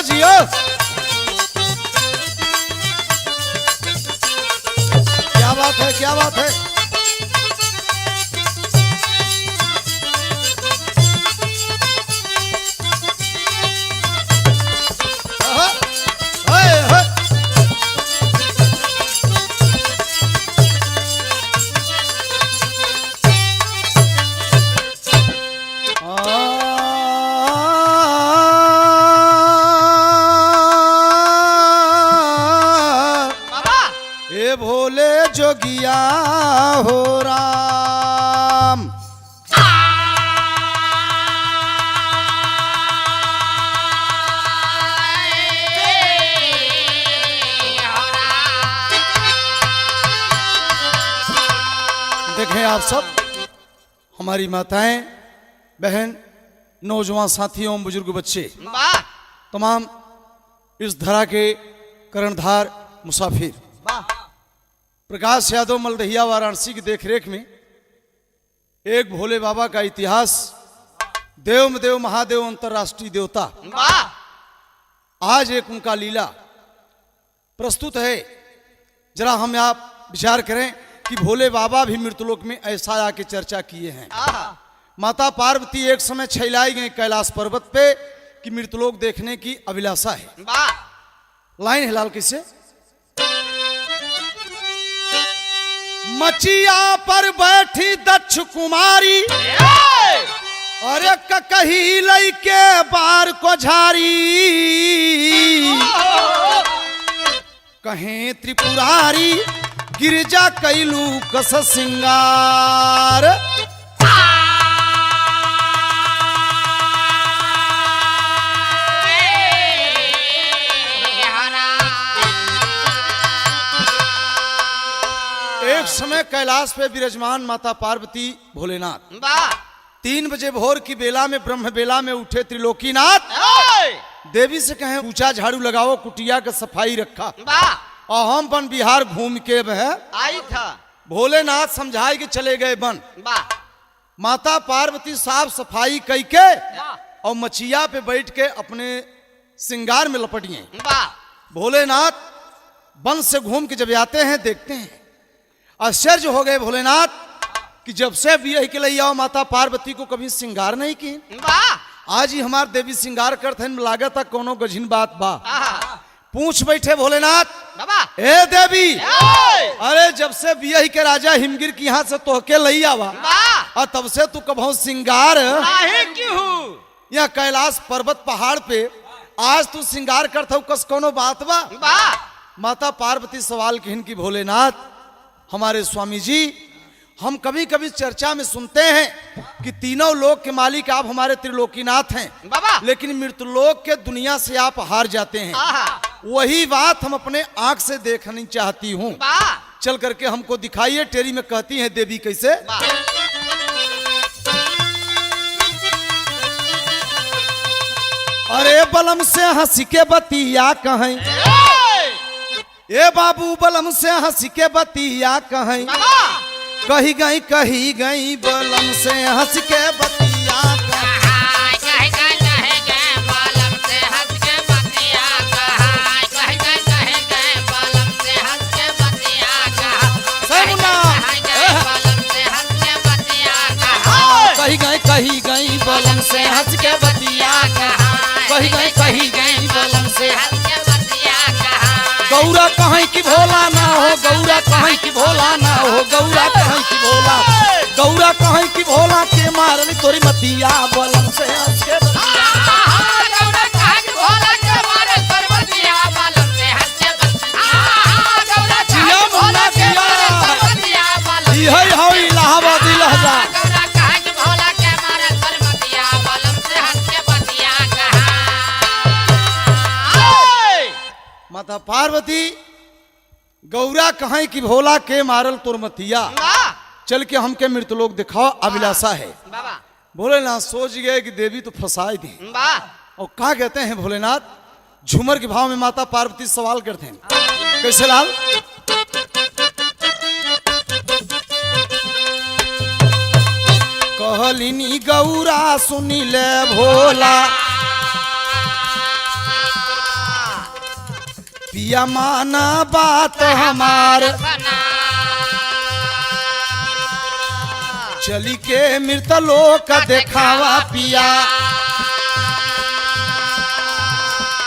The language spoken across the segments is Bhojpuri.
जियो। क्या बात है, क्या बात है। भोले जोगिया हो राम। देखें आप सब, हमारी माताएं, बहन, नौजवान साथियों, बुजुर्ग बच्चे, तमाम इस धरा के कर्णधार मुसाफिर, प्रकाश यादव मलदहिया वाराणसी की देखरेख में एक भोले बाबा का इतिहास, देव महादेव अंतर्राष्ट्रीय देवता, आज एक उनका लीला प्रस्तुत है। जरा हम आप विचार करें कि भोले बाबा भी मृतलोक में ऐसा आके चर्चा किए हैं। माता पार्वती एक समय छैलाई गई कैलाश पर्वत पे कि मृतलोक देखने की अभिलाषा है। लाइन है लाल कैसे, मचिया पर बैठी दक्ष कुमारी, अरे कही लई के बार को झारी, कहें त्रिपुरारी गिरजा कैलू कस सिंगार। एक समय कैलाश पे विराजमान माता पार्वती भोलेनाथ 3 बजे भोर की बेला में, ब्रह्म बेला में उठे त्रिलोकीनाथ, देवी से कहें ऊंचा झाड़ू लगाओ, कुटिया का सफाई रखा, और हम बन बिहार घूम के आई था। भोलेनाथ समझाए कि चले गए बन। माता पार्वती साफ सफाई कई के और मचिया पे बैठ के अपने सिंगार में लपटिए। भोलेनाथ वन से घूम के जब आते हैं, देखते हैं, आश्चर्य हो गए भोलेनाथ कि जब से भी यही के लिए आओ माता पार्वती को कभी सिंगार नहीं की, आज ही हमार देवी सिंगार करते हैं, लागत कोनो गझिन बात बा। पूछ बैठे भोलेनाथ, ए देवी, अरे जब से बियही के राजा हिमगिर की यहाँ से तोहके लई आवा, और तब से तू कभो सिंगार या कैलाश पर्वत पहाड़ पे आज तू सिंगार करता हूँ, कस कोनो बात बा। माता पार्वती सवाल कहन की भोलेनाथ, हमारे स्वामी जी, हम कभी कभी चर्चा में सुनते हैं कि तीनों लोक के मालिक आप हमारे त्रिलोकीनाथ हैं, लेकिन मृतलोक के दुनिया से आप हार जाते हैं। वही बात हम अपने आंख से देखनी चाहती हूँ, चल करके हमको दिखाइए। टेरी में कहती हैं देवी कैसे, अरे बलम से हंसी के बतिया कहें, ए बाबू बलम से हंसी के बतिया कहें, कही गई बलम से हंस के बतिया कही गई बलम से हंस के बतिया, कही गई बलम से गौरा कहीं की भोला ना हो, गौरा कहीं की भोला ना हो, गौरा कहीं की भोला, गौरा कहीं की भोला के मारनी तोरी मतिया, बलम से हंस के इलाहाबादी लहजा। माता पार्वती, गौरा कहीं की भोला के मारल तुरमतिया, चल के हमके मृतलोक दिखाओ, अभिलाषा है। भोलेनाथ सोच गए कि देवी तो फंसाई दी। और क्या कहते हैं भोलेनाथ, झूमर के भाव में माता पार्वती सवाल करते हैं, कैसे लाल, कहलिनी गौरा सुनी ले भोला, पिया माना बात हमार, चली के मृत लोक देखावा पिया,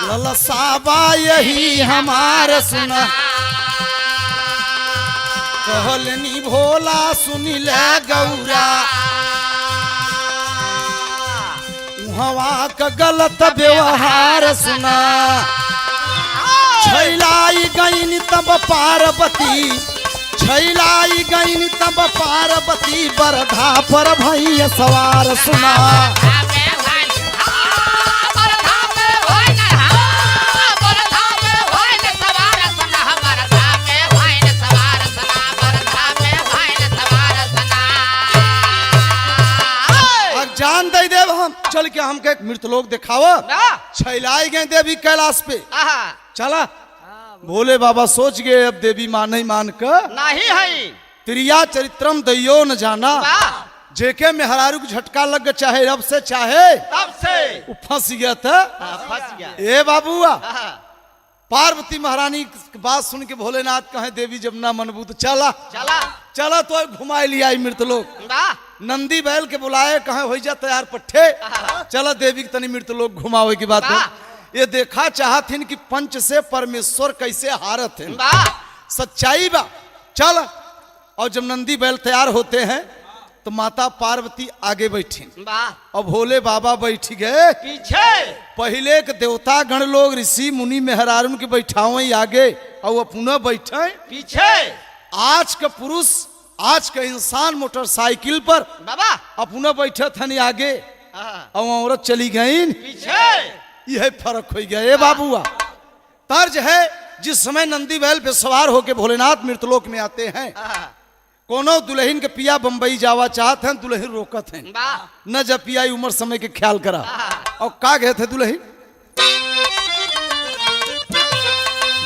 ललसाबा यही हमार सुना, कहलनी भोला सुनी ले गौरा, हवा का गलत व्यवहार सुना, छैलाई गईन तब पार्वती, छैलाई गईन तब पार्वती, बरधा पर भैया सवार सुना, जान दे देव हम चल के हमके मृत लोग दिखावा, छैलाई गए देवी कैलाश पे, चला भोले बाबा सोच गए अब देवी मान ही मान कर नहीं है, त्रिया चरित्रम दैयो न जाना, जेके में हरारू को झटका लग गया, चाहे रब से चाहे तब से वो फंस गया था, फंस गया। ए बाबूआ पार्वती महारानी की बात सुन के भोलेनाथ कहे देवी जब ना मनबू तो चला चला चला तो घुमाए लिया मृत लोग, नंदी बैल के बुलाए कहे हो जा तैयार पट्टे, चला देवी की तनी मृत लोग घुमावे की बात है। ये देखा चाहथिन कि पंच से परमेश्वर कैसे हारत है, सच्चाई बा। चल और जब नंदी बैल तैयार होते हैं तो माता पार्वती आगे बैठी और भोले बाबा बैठ गए पीछे, पहले के देवता गण लोग ऋषि मुनि मेहरारून के बैठावे आगे और वो पुनः बैठे पीछे। आज का पुरुष आज का इंसान मोटरसाइकिल पर बाबा अपना बैठे थे आगे और औरत चली गई पीछे, यह फर्क हो गया। ये बाबूआ तर्ज है जिस समय नंदी बैल पे सवार होके भोलेनाथ मृतलोक में आते हैं, कोनो दुल्हन के पिया बंबई जावा चाहते हैं, दुल्हन रोकत हैं न जब पिया उम्र समय के ख्याल करा। और का गए थे दुल्हन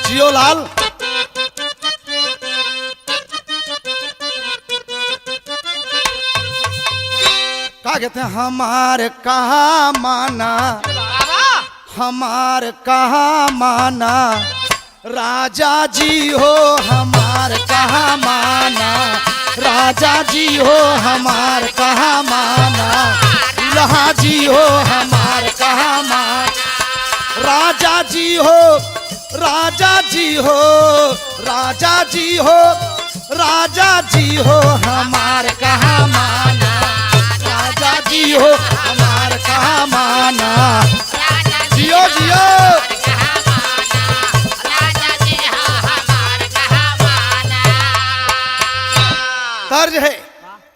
जियो लाल का कहते हैं हमारे कहा माना, हमारे कहा माना, राजा जी हो हमार कहा माना, राजा जी हो हमार कहा माना, दुल्हा जी हो हमार कहा माना, राजा जी हो, राजा जी हो, राजा जी हो, राजा जी हो हमार कहा माना, राजा जी हो हमार कहा माना, जियो जियो। अर्ज है,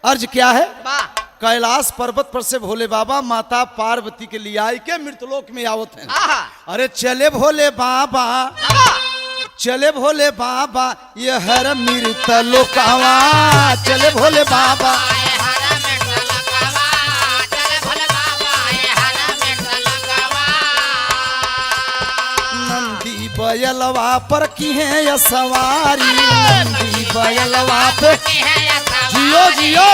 अर्ज क्या है? कैलाश पर्वत पर से भोले बाबा माता पार्वती के लिए आई के मृतलोक में आवत हैं। अरे चले भोले बाबा, चले भोले बाबा ये हर मृत लोकावा, चले भोले बाबा, नंदी बयलवा पर की है ये सवारी, नंदी बयलवा पे जियो जियो,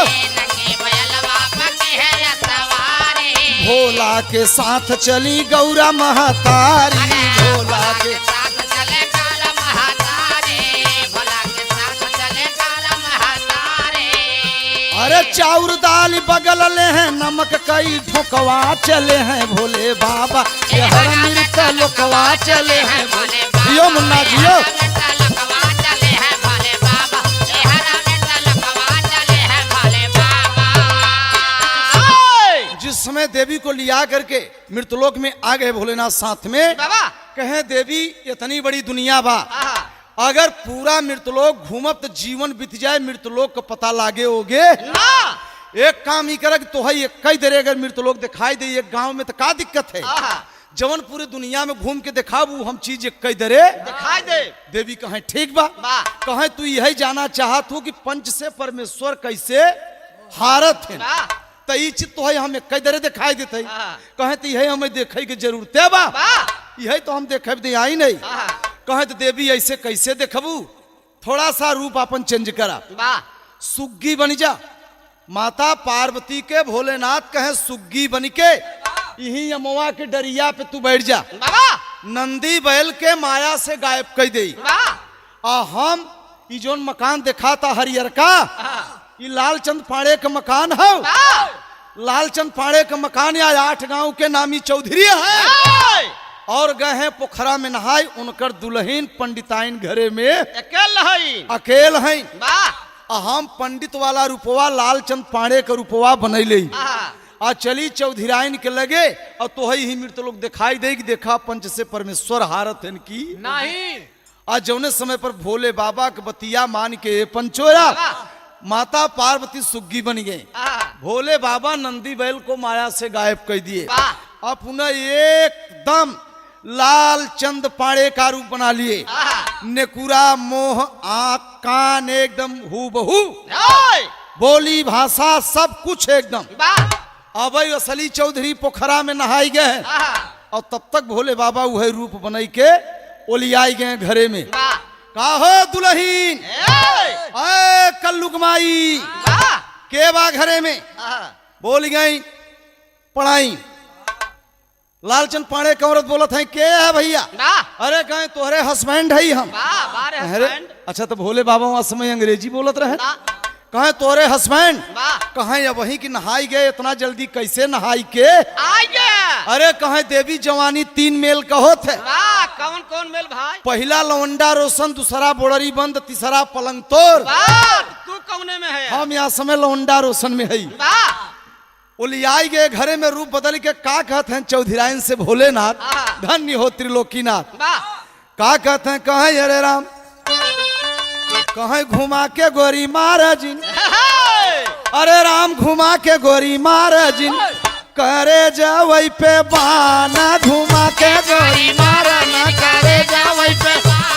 भोला के साथ चली गौरा महतारी, भोला के साथ चले गौरा महतारी, भोला के साथ चले गौरा महतारी। अरे चाउर दाल बगल ले हैं, नमक कई ठोकवा चले हैं भोले बाबा, ये हर मृत लोकवा चले हैं भोले बाबा, जियो मुन्ना जियो। समय देवी को लिया करके मृतलोक में आ गए भोलेनाथ साथ में, कहे देवी इतनी बड़ी दुनिया बा, अगर पूरा मृतलोक घूमब तो जीवन बीत जाए, मृतलोक का पता लागे होगे। एक काम ही करे तो है कई दरे अगर मृतलोक दिखाई दे एक गांव में तो का दिक्कत है, जवन पूरी दुनिया में घूम के दिखाबू हम चीज कई दरे दिखाई दे। देवी कहे ठीक बा, कहे तू यही जाना चाहत हो कि पंच से परमेश्वर कैसे हारत है, तो ये चीज तो है हमें कई दरे दिखाई देते, कहे तो यही हमें देखे की जरूरत है बा, यही तो हम देखे दे आई नहीं। कहे तो देवी ऐसे कैसे देखबू, थोड़ा सा रूप अपन चेंज करा, सुग्गी बन जा। माता पार्वती के भोलेनाथ कहे सुग्गी बन के यही अमवा के डरिया पे तू बैठ जा, नंदी बैल के माया से गायब कर दे। आ हम ई जोन मकान देखा था हरियर का, ये लालचंद पाड़े का मकान है। लालचंद पाड़े का मकान या 8 गांव के नामी चौधरी है। और गए हैं पोखरा में नहाय, उनकर दुल्हन पंडिताइन घरे में अकेल है। हम पंडित वाला रूपवा लालचंद पाड़े का रूपवा बनैले आ चली चौधराइन के लगे। और तो ही मृत लोग दिखाई दे कि देखा पंच से परमेश्वर हारत है की नहीं। आज जौने समय पर भोले बाबा के बतिया मान के पंचोरा माता पार्वती सुग्गी बन गए। भोले बाबा नंदी बैल को माया से गायब कर दिए। अब पुनः एकदम लालचंद पाड़े का रूप बना लिए। नेकुरा मोह आँख कान एकदम हूबहू, बोली भाषा सब कुछ एकदम। अब असली चौधरी पोखरा में नहाई गए और तब तक भोले बाबा वह रूप बनाई के ओलियाई गए घरे में। का हो दुल्हीन कल्लुकमाई के बा घरे में, बोल गई पढ़ाई। लालचंद पाड़े का औरत बोलत है के है भैया? अरे कहे तोहरे हस्बैंड है हम। अरे अच्छा तो भोले बाबा वहां समय अंग्रेजी बोलत रहे। कहे तोरे हस्बैंड? कहे अब वही की नहाई गए, इतना जल्दी कैसे नहाई के आई गए? अरे कहे देवी जवानी 3 मेल कहो थे। कौन कौन मेल भाई? पहला लवंडा रोशन, दूसरा बोड़री बंद, तीसरा पलंग तोड़। तू कौने में है? हम यहाँ समय लवंडा रोशन में है। ओलियाई गए घरे में रूप बदल के का कहते हैं चौधराइन से भोलेनाथ धन्य हो त्रिलोकीनाथ। का कहते हैं? कहे अरे राम कहे घुमा के गोरी महाराजिन, अरे राम घुमा के गोरी महाराजिन करे जावई पे बाना, घुमा के गोरी महाराना करे जावई पे बाना,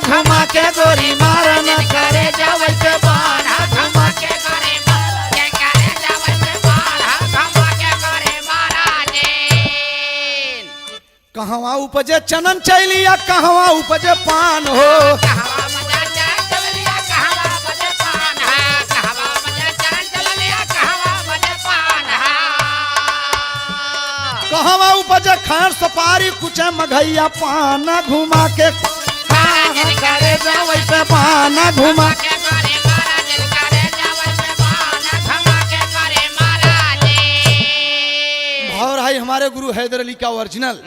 घुमा के गोरी महाराना करे जावई पे बाना, घुमा के गोरी कहवा उपजे चनन चैलिया, कहवा उपजे पान हो। कहवा उपजे खान सपारी कुछ मघैया पाना, घुमा के करे जावई पे पाना, घुमा के और है हमारे गुरु हैदर अली का ओरिजिनल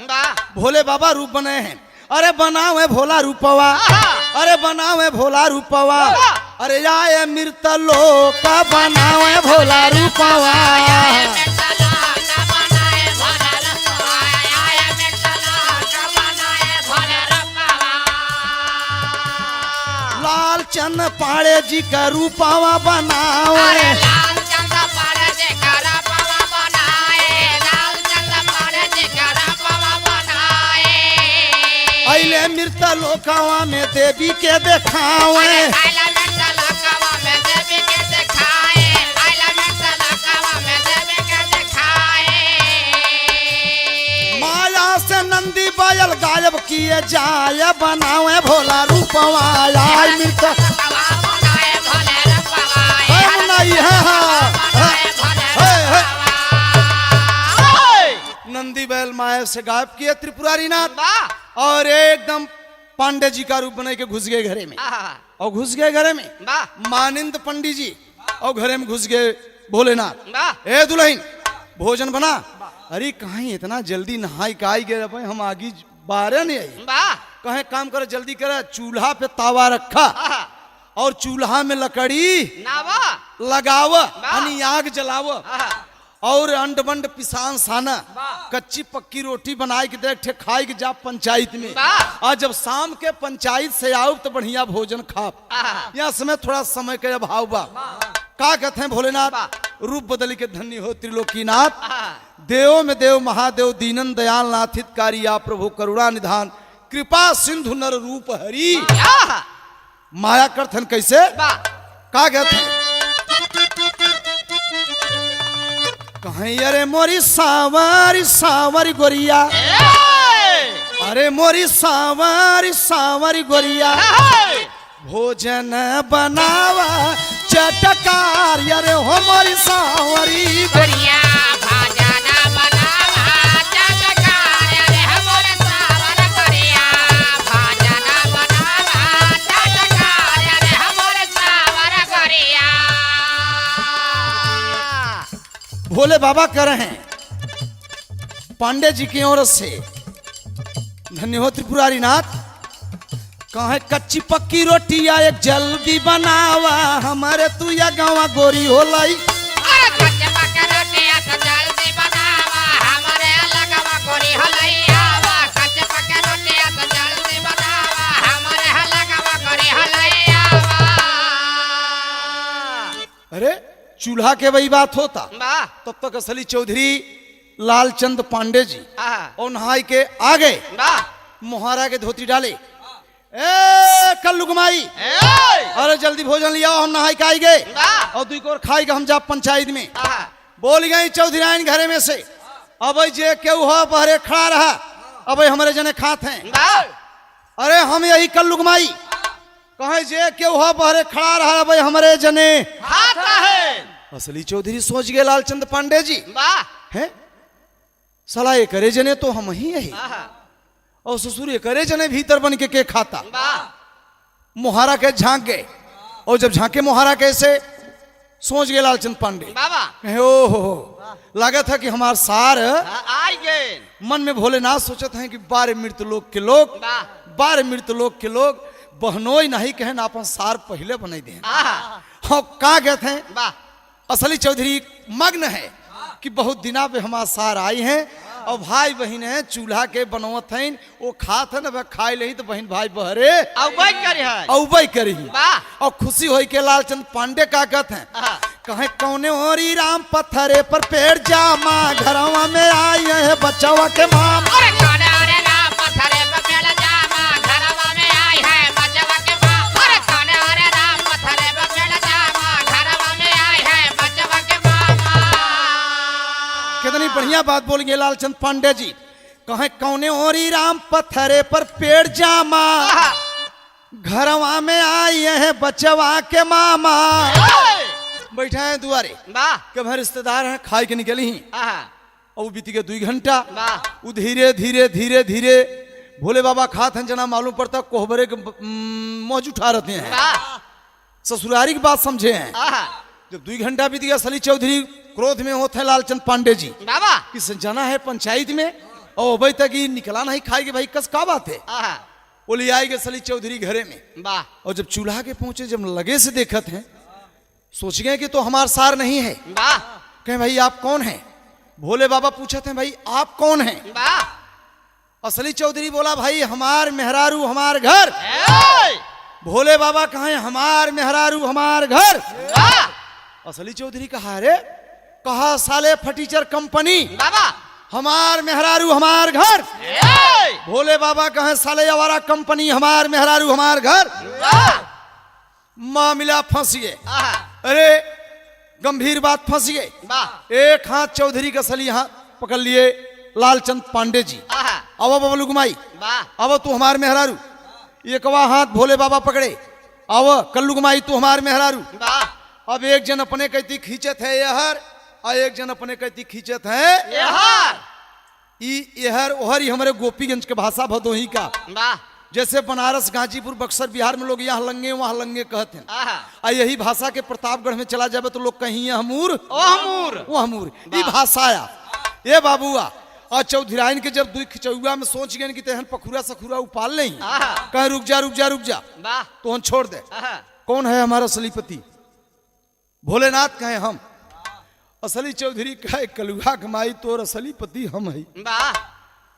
भोले बाबा रूप बने हैं। अरे बनाओ है भोला रूपवा, अरे बनाओ है भोला रूपवा, अरे आए मृत लोक का बनाओ है भोला रूपवा। लालचंद पाड़े जी का रूपवा बनाओ, अइले मृत लोकवा में देवी के देखावे, माया से नंदी बैल गायब किए जाए, बनावे भोला रूपवा आय मृत नंदी बैल माया से गायब किए त्रिपुरारी नाथ और एकदम पांडे जी का रूप बना के घुस गए घरे में। और घुस गए घरे में मानिंद पंडित जी और घरे में घुस गए भोलेनाथ। ए दुल्हन भोजन बना। अरे कहीं इतना जल्दी नहाई का आई गए भाई, हम आगे बारह नहीं आई। कहे काम करे जल्दी करे, चूल्हा पे तावा रखा और चूल्हा में लकड़ी लगाव, आग जलाव और अंड बंड पिसान साना, कच्ची पक्की रोटी बनाए के देख खाए के जा पंचायत में। और जब शाम के पंचायत से आओ तो बढ़िया भोजन खा। यहाँ समय थोड़ा समय के अभाव बा। का कहते हैं भोलेनाथ रूप बदल के धन्य हो त्रिलोकीनाथ, देवों में देव महादेव दीनन दयाल नाथ हितकारी आप प्रभु करुणा निधान, कृपा सिंधु नर रूप हरि। माया करथन कैसे का कहते हैं? कहीं अरे मोरी सावरी सावरी गोरिया, अरे मोरी सावरी सावरी गोरिया, भोजन बनावा चटकार अरे हो मोरी सावरी गोरिया भाजना बनावा चटकार रे हमर सावर गोरिया भाजना बनावा चटकार रे हमर सावर गोरिया। भोले बाबा कर रहे हैं पांडे जी की ओर से धन्य हो त्रिपुरारी नाथ। कहे कच्ची पक्की रोटिया एक जल्दी बनावा हमारे तू या गाँव गोरी हो लाई। अरे कच्चे पक्के रोटिया तो जल्दी बनावा हमरे लगवा गोरी हलैया कच्चे पक्के रोटिया तो जल्दी बनावा हमरे लगवा गोरी हलैया। अरे चूल्हा के वही बात होता वाह तब तक असली चौधरी लालचंद पांडे जी आहा, और नहाई के आ गए वाह मोहारा के धोती डाले। ए कल्लू गुमाई ए, अरे जल्दी भोजन लिया हम नहाई के आई गए वाह और दुई को खाई के हम जा पंचायत में। आहा, बोल गई चौधरी आइन घरे में से अब जे केहू हो बहरे खड़ा रहा अब हमारे जने खात हैं। वाह अरे हम यही कल्लू गुमाई कहे जे केहू हो बहरे खड़ा रहा अब हमारे जने। खाता है असली चौधरी सोच गए लालचंद पांडे जी वाह हैं सला ये करे जने तो हम ही यही आहा, और ससुर ये करे जने भीतर बन के खाता। वाह मोहारा के झांक गए और जब झांके मोहारा कैसे सोच गए लालचंद पांडे बाबा कहे ओ हो लगा था कि हमार सार आई गए मन में भोलेनाथ सोचत हैं कि बारे मृत लोग के लोग वाह बारे मृत लोग के लोग बहनोई नहीं कहे ना अपन सार पहले बने दे आहा, हाँ कहा गए थे वाह असली चौधरी मग्न है कि बहुत दिना पे हमार सार आई हैं और भाई बहन है चूल्हा के बनवत हैं वो खात है ना खाए नहीं तो बहन भाई बहरे अब वही करे है औबई करी वाह और खुशी होई के लालचंद पांडे का कहते हैं आहा, कहे कौने ओरी राम पत्थरे पर पेड़ जामा घरवा में आई है बच्चवा के माम। अरे कोने ओरे राम पत्थरे पे पेड़ जामा घरवा में आई है बचवा के माँ। अरे कोने ओरे राम पत्थरे पे पेड़ जामा घरवा में आई है बचवा के मामा। कितनी बढ़िया बात बोलेंगे लालचंद पांडे जी कहे कौने ओरी राम पत्थरे पर पेड़ जामा आहा, घरवा में आई है बच्चवा के मामा। ए, बैठा है दुआरे वाह के भाई रिश्तेदार हैं खाए के निकली ही आहा, और वो बीती के 2 घंटा वाह वो धीरे धीरे धीरे धीरे भोले बाबा खात हैं जना मालूम पड़ता कोहबरे के मौज उठा रहते हैं वाह ससुरारी की बात समझे हैं। आहा, जब 2 घंटा बीत गया सली चौधरी क्रोध में होते हैं लालचंद पांडे जी बाबा किस जाना है पंचायत में और अभी तक ही निकला नहीं खाएगी भाई कस का बात है। आहा, वो ले आएगे सली चौधरी घरे में वाह और जब चूल्हा के पहुंचे जब लगे से देखत हैं सोच गए कि तो हमार सार नहीं है। वाह कहे भाई आप कौन हैं? भोले बाबा पूछते हैं भाई आप कौन हैं? वाह असली चौधरी बोला भाई हमार मेहरारू हमार घर। ए, भोले बाबा कहे हमार मेहरारू हमार घर। वाह असली चौधरी कहा अरे कहा साले फटीचर कंपनी बाबा हमार मेहरारू हमार घर। ए, भोले बाबा कहे साले आवारा कंपनी हमार मेहरारू हमार घर। वाह मामला फंस गए। आहा, अरे गंभीर बात फंस गए। वाह एक हाथ चौधरी का सली हाथ पकड़ लिए लालचंद पांडे जी। आहा, अब बबलू गुमाई वाह अब तू हमार मेहरारू एक हाथ भोले बाबा पकड़े अब कल्लू गुमाई तू हमार मेहरारू। वाह अब एक जन अपने कहती खींचत है यहर और एक जन अपने कहती खींचत है यार यहर ओहर ही हमारे गोपीगंज के भाषा भदोही का वाह जैसे बनारस गाजीपुर बक्सर बिहार में लोग यहाँ लंगे वहाँ लंगे कहते हैं आहा, और यही भाषा के प्रतापगढ़ में चला जाए तो लोग कहीं हमूर ओ हमूर वो हमूर ये भाषा आया ये बाबूआ और चौधराइन के जब 2 खिचौआ में सोच गए कि तेहन पखुरा सखुरा उपाल नहीं आहा, कहे रुक जा रुक जा रुक जा वाह तो हम छोड़ दे। आहा, कौन है हमारा असली पति? भोलेनाथ कहे हम। असली चौधरी कहे कलुआ कमाई तोर असली पति हम है। वाह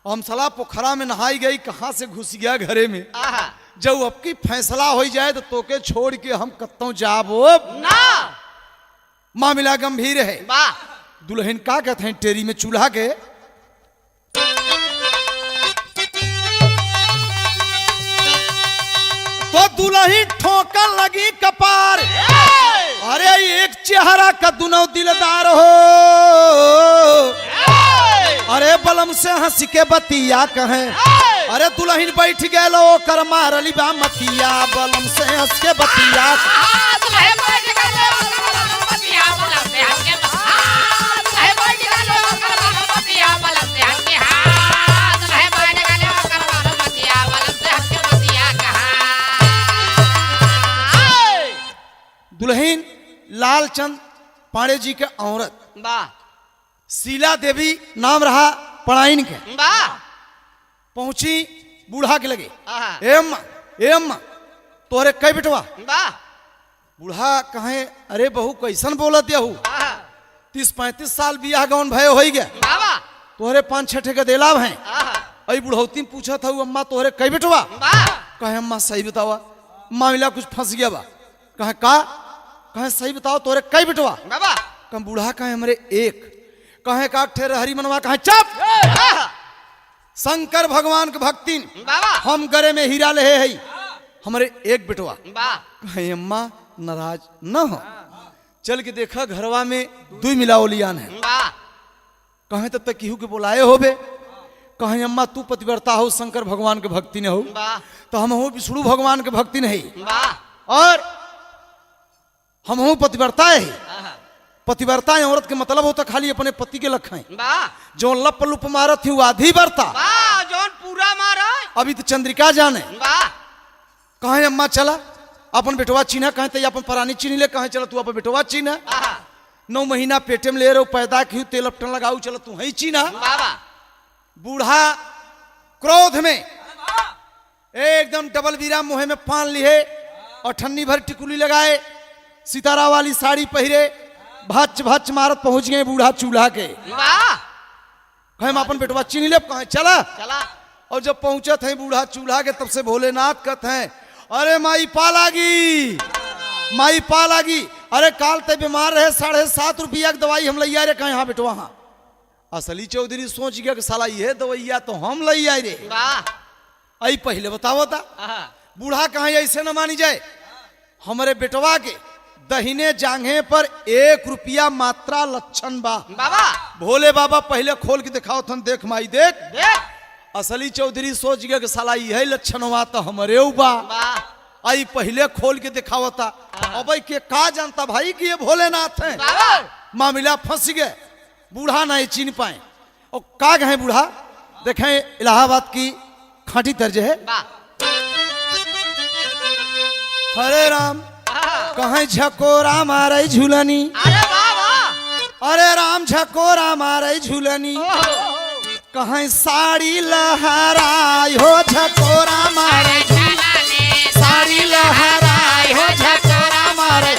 हम सला पोखरा में नहाई गई कहाँ से घुस गया घरे में। आहा, जब अब की फैसला हो जाए तो तोके छोड़ के हम कत्तों जाबो। ना मामला गंभीर है। वाह दुल्हन का कहते हैं टेरी में चूल्हा के तो दुल्ही ठोकर लगी कपार। अरे एक चेहरा का दुनो दिलदार हो अरे बलम से हंस के बतिया कहें अरे दुल्हन बैठ गेलो कर मारली बा मतिया बलम से हंस के बतिया दुल्हन लालचंद पांडे जी के औरत वाह शीला देवी नाम रहा पढ़ाइन के वाह पहुंची बूढ़ा के लगे आहा। ए अम्मा तोहरे कई बेटवा वाह बूढ़ा कहे अरे बहू कैसन बोलत यहू आहा। 30-35 साल बियाह गौन भय हो गया वाह तोहरे 5-6 के देलाव हैं आहा। अई बुढ़ौती पूछा था अम्मा तोहरे कई बेटवा वाह कहे अम्मा सही बतावा मामला कुछ फंस गया बा कहे का कहे सही बताओ तोरे कई बेटवा वाह कहे बूढ़ा कहे हमरे एक कहे का ठेर हरी मनवा कहे चुप आहा। शंकर भगवान के भक्ति वाह हम गरे में हीरा ले है हमरे एक बेटवा वाह कहे अम्मा नाराज न हो चल के देखा घरवा में दुई मिलाओलियान है वाह कहे तब तक केहू के बुलाए होबे कहे अम्मा तू पतिव्रता हो शंकर भगवान के भक्ति ने हो वाह तो हम हो विष्णु भगवान के भक्ति नहीं वाह और हम हो पतिव्रता है आहा। पतिव्रता औरत के मतलब होता खाली अपने पति के लखाएं वाह जो लप लुप मारत थी वो आधी बरता वाह जौन पूरा मारा अभी तो चंद्रिका जाने वाह कहे अम्मा चला अपन बेटवा चीना कहे तो अपन परानी चीनी ले कहे चला तू अपन बेटवा चीना आहा। 9 महीना पेटे में ले रहे पैदा की तेल अपटन लगाऊ चला तू ही चीना वाह वाह बूढ़ा क्रोध में एकदम डबल बीरा मुहे में पान लिए और ठन्नी भर टिकुली लगाए सितारा वाली साड़ी पहरे भच भच मारत पहुंच गए बूढ़ा चूल्हा के वाह कहे हम अपन बेटवा चीनी ले कहे चला चला और जब पहुंचत है बूढ़ा चूल्हा के तब से भोलेनाथ कहते हैं अरे माई पा लागी अरे काल ते बीमार रहे 7.5 रुपया की दवाई हम लैया रे कहे हाँ बेटवा हाँ असली चौधरी सोच गया कि साला ये दवाइया तो हम लई आए रे वाह आई पहले बताओ था आहा। बूढ़ा कहे ऐसे न मानी जाए हमारे बेटवा के दहिने जांघे पर 1 रुपया मात्रा लक्षण बा बाबा भोले बाबा पहले खोल के दिखाओ थन देख माई देख देख असली चौधरी सोच गया कि साला यही लक्षण हुआ तो हमारे बा वाह आई पहले खोल के दिखावता अब के का जानता भाई कि ये भोलेनाथ है बाबा मामला फंस गए बूढ़ा नहीं चीन पाए और का कहे बूढ़ा देखें इलाहाबाद की खाटी तर्ज है वाह हरे राम आहा। कहे झकोरा मारे झूलनी अरे वाह वाह अरे राम झकोरा मारे झूलनी कहे साड़ी लहराई हो झकोरा मारे साड़ी लहराई हो झकोरा मारे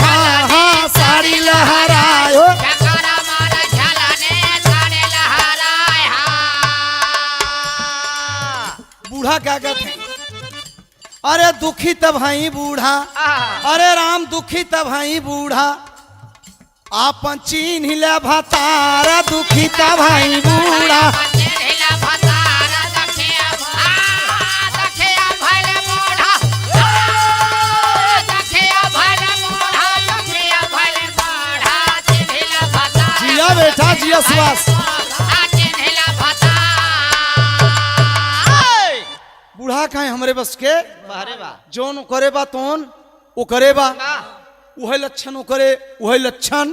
हाँ हाँ साड़ी लहराई हो बूढ़ा क्या कहते हैं अरे दुखी तब भाई बूढ़ा अरे राम दुखी तब भाई बूढ़ा आपन चीन ले भतारा दुखी तब भाई बूढ़ा जिया बेटा जिया सुभाष बूढ़ा कहे हमरे बस के जोन करे बा तोन वो करे बा वही लक्षण वो करे वही लक्षण